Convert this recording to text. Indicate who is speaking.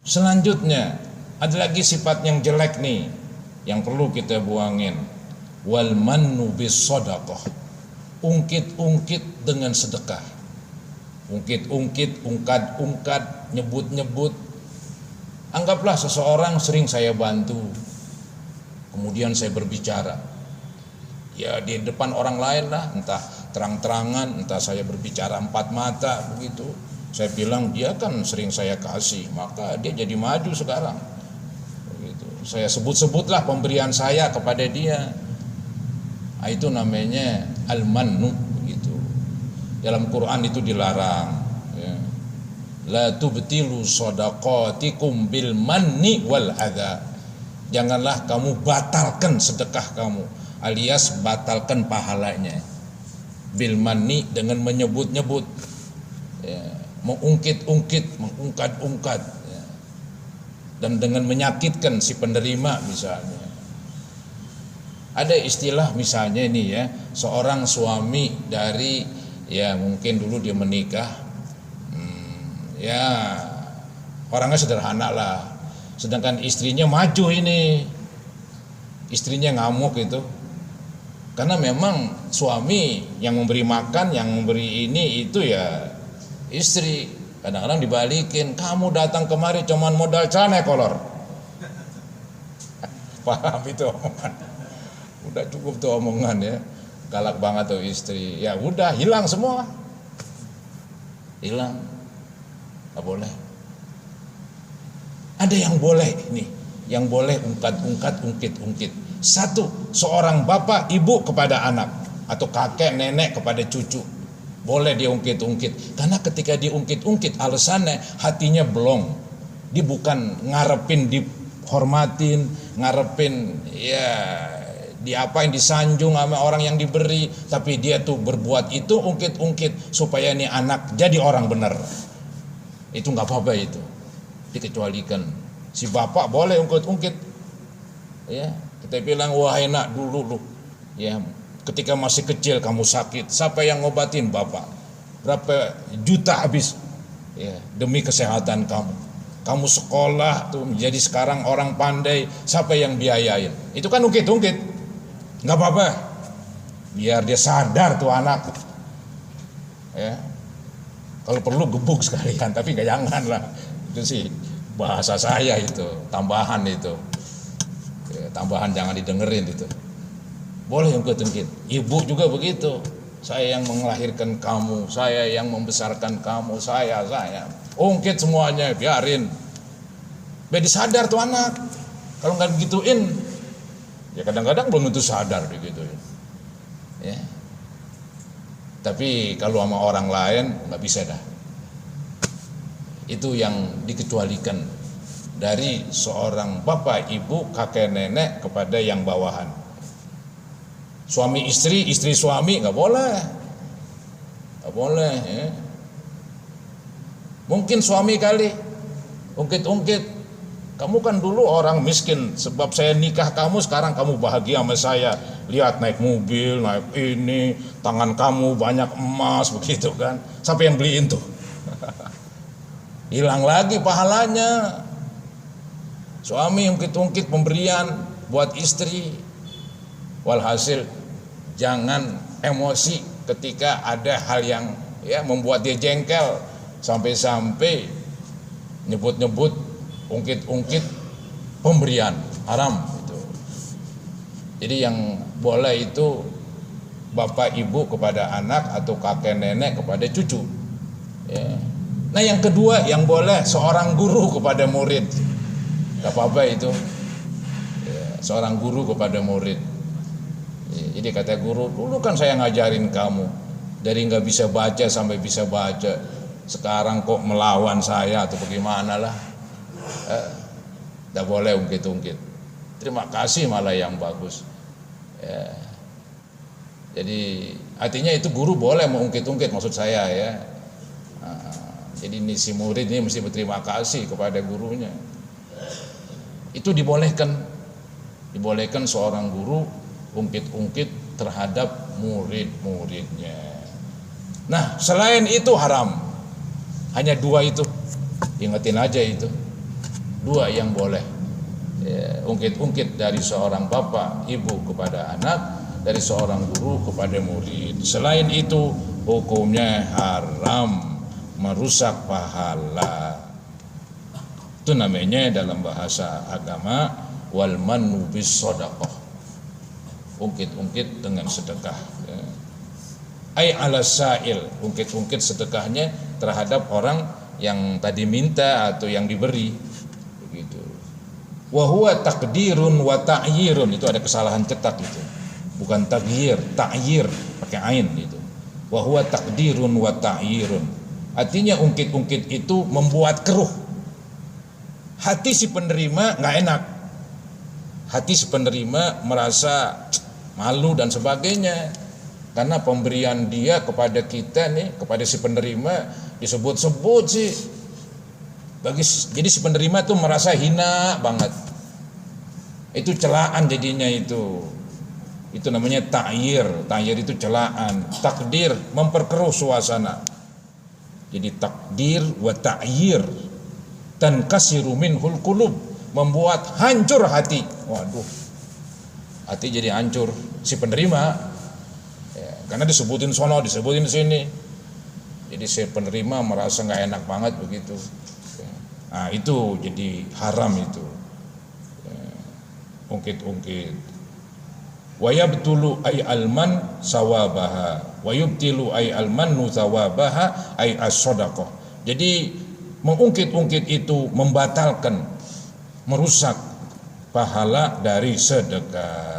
Speaker 1: Selanjutnya ada lagi sifat yang jelek nih yang perlu kita buangin. Wal mannu bis shadaqah. Ungkit-ungkit dengan sedekah. Ungkit-ungkit, ungkad-ungkad, nyebut-nyebut. Anggaplah seseorang sering saya bantu, kemudian saya berbicara, ya di depan orang lain lah, entah terang-terangan, entah saya berbicara empat mata begitu. Saya bilang dia kan sering saya kasih, maka dia jadi maju sekarang. Begitu. Saya sebut-sebutlah pemberian saya kepada dia. Itu namanya al-mannu begitu. Dalam Quran itu dilarang. Ya. La tubtilu shadaqatikum bil manni wal adza. Janganlah kamu batalkan sedekah kamu, alias batalkan pahalanya. Bil manni dengan menyebut-nyebut. Ya. Mengungkit-ungkit, mengungkad-ungkad, ya. Dan dengan menyakitkan si penerima misalnya. Ada istilah misalnya ini ya, seorang suami dari ya mungkin dulu dia menikah, ya orangnya sederhana lah, sedangkan istrinya maju ini, istrinya ngamuk itu, karena memang suami yang memberi makan, yang memberi ini itu ya istri. Kadang-kadang dibalikin, kamu datang kemari cuman modal celana kolor. Paham itu omongan? Udah cukup tuh omongan ya, galak banget tuh istri. Ya udah hilang semua, hilang, nggak boleh. Ada yang boleh nih, yang boleh ungkad-ungkad, ungkit-ungkit. Satu, seorang bapak ibu kepada anak atau kakek nenek kepada cucu. Boleh dia ungkit-ungkit, karena ketika diungkit-ungkit alasannya hatinya belum, dia bukan ngarepin dihormatin, ngarepin ya diapain, disanjung sama orang yang diberi, tapi dia tuh berbuat itu ungkit-ungkit supaya nih anak jadi orang benar. Itu nggak apa-apa, itu dikecualikan. Si bapak boleh ungkit-ungkit, ya kita bilang wahai nak, dulu lu ya ketika masih kecil kamu sakit, siapa yang ngobatin? Bapak. Berapa juta habis ya demi kesehatan kamu. Kamu sekolah tuh menjadi sekarang orang pandai, siapa yang biayain? Itu kan ungkit-ungkit. Nggak apa-apa, biar dia sadar tuh anak ya. Kalau perlu gebuk sekalian, tapi nggak, jangan lah. Itu sih bahasa saya, itu tambahan, itu ya, tambahan, jangan didengerin itu. Boleh ungkit-ungkit. Ibu juga begitu. Saya yang melahirkan kamu, saya yang membesarkan kamu, saya ungkit semuanya, biarin. Biar disadar tuh anak. Kalau nggak begituin, ya kadang-kadang belum tentu sadar begitu ya. Tapi kalau sama orang lain nggak bisa dah. Itu yang dikecualikan dari seorang bapak, ibu, kakek, nenek kepada yang bawahan. Suami istri, istri suami nggak boleh, nggak boleh. Ya. Mungkin suami kali ungkit-ungkit, kamu kan dulu orang miskin, sebab saya nikah kamu, sekarang kamu bahagia sama saya. Lihat naik mobil, naik ini, tangan kamu banyak emas begitu kan. Siapa yang beliin tuh? Hilang lagi pahalanya. Suami ungkit-ungkit pemberian buat istri. Walhasil jangan emosi ketika ada hal yang ya membuat dia jengkel, sampai-sampai nyebut-nyebut, ungkit-ungkit pemberian haram itu. Jadi yang boleh itu bapak ibu kepada anak atau kakek nenek kepada cucu ya. Nah yang kedua yang boleh seorang guru kepada murid, gak apa-apa itu ya, seorang guru kepada murid ya. Jadi kata guru, dulu kan saya ngajarin kamu dari gak bisa baca sampai bisa baca, sekarang kok melawan saya atau bagaimana lah. Gak boleh ungkit-ungkit. Terima kasih malah yang bagus ya. Jadi artinya itu guru boleh mengungkit-ungkit, maksud saya ya. Jadi ini si murid ini mesti berterima kasih kepada gurunya. Itu dibolehkan. Dibolehkan seorang guru ungkit-ungkit terhadap murid-muridnya. Nah selain itu haram. Hanya dua itu, ingetin aja itu. Dua yang boleh, ungkit-ungkit dari seorang bapak ibu kepada anak, dari seorang guru kepada murid. Selain itu hukumnya haram, merusak pahala. Itu namanya dalam bahasa agama wal mannu bis shadaqah, ungkit-ungkit dengan sedekah. Ai ala sa'il, ungkit-ungkit sedekahnya terhadap orang yang tadi minta atau yang diberi, begitu. Wa huwa taqdirun wa ta'yirun, itu ada kesalahan cetak itu. Bukan taghyir, ta'yir pakai ain itu. Wa huwa taqdirun wa ta'yirun. Artinya ungkit-ungkit itu membuat keruh hati si penerima, nggak enak. Hati si penerima merasa malu dan sebagainya, karena pemberian dia kepada kita nih, kepada si penerima disebut-sebut sih. Jadi si penerima tuh merasa hina banget. Itu celaan jadinya itu. Itu namanya ta'yir. Ta'yir itu celaan. Takdir, memperkeruh suasana. Jadi takdir wa ta'yir. Tankasiru minhul qulub, membuat hancur hati. Waduh, hati jadi hancur si penerima ya, karena disebutin sono, disebutin sini. Jadi si penerima merasa nggak enak banget begitu. Nah itu jadi haram itu, ungkit-ungkit. Wa yabtulu ay alman sawabaha wa yubtilu ay almannu sawabaha ay as-shadaqah. Jadi mengungkit-ungkit itu membatalkan, merusak pahala dari sedekah.